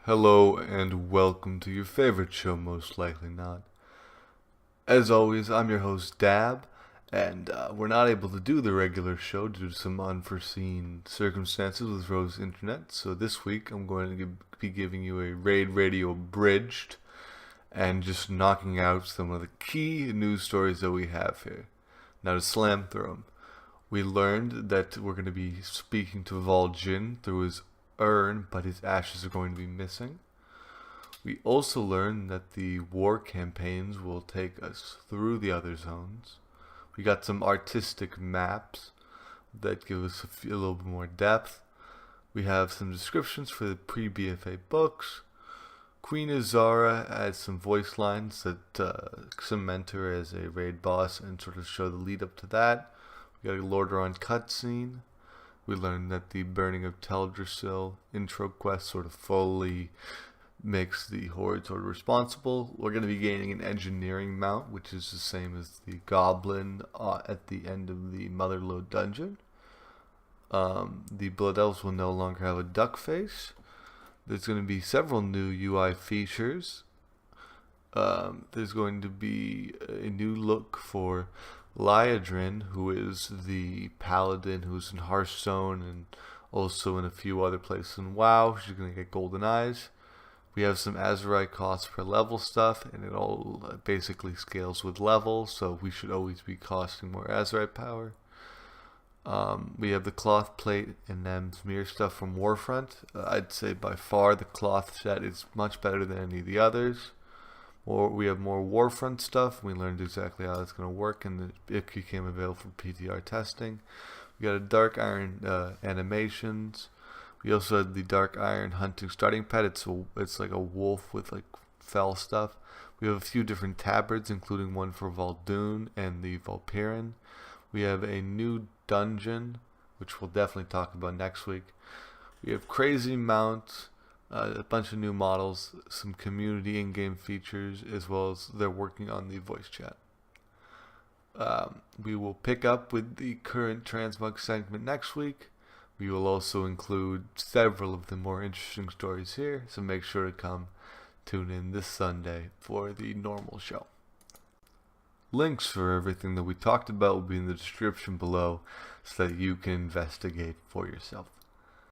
Hello and welcome to your favorite show, most likely not. As always, I'm your host Dab, and we're not able to do the regular show due to some unforeseen circumstances with Rose Internet. So this week I'm going to be giving you a Raid Radio Abridged and just knocking out some of the key news stories that we have here. Now to slam through them. We learned that we're going to be speaking to Vol'jin through his urn, but his ashes are going to be missing. We also learned that the war campaigns will take us through the other zones. We got some artistic maps that give us a little bit more depth. We have some descriptions for the Pre BFA books. Queen Azshara adds some voice lines that cement her as a raid boss and sort of show the lead up to that. We got a Lordron cutscene. We learned that the burning of Teldrasil intro quest sort of fully makes the Horde sort of responsible. We're going to be gaining an engineering mount, which is the same as the Goblin at the end of the Motherlode dungeon. The Blood Elves will no longer have a duck face. There's going to be several new UI features. There's going to be a new look for Liadrin, who is the paladin who's in Hearthstone and also in a few other places in WoW. She's going to get golden eyes. We have some Azerite cost per level stuff, and it all basically scales with level, so we should always be costing more Azerite power. We have the cloth plate and Nazmir stuff from Warfront. I'd say by far the cloth set is much better than any of the others. We have more Warfront stuff. We learned exactly how that's going to work, and it became available for PTR testing. We got a Dark Iron animations. We also had the Dark Iron hunting starting pet. It's like a wolf with like fell stuff. We have a few different tabards, including one for Voldun and the Vol'jin. We have a new dungeon, which we'll definitely talk about next week. We have crazy mounts. A bunch of new models, some community in-game features, as well as they're working on the voice chat. We will pick up with the current transmog segment next week. We will also include several of the more interesting stories here, so make sure to tune in this Sunday for the normal show. Links for everything that we talked about will be in the description below so that you can investigate for yourself.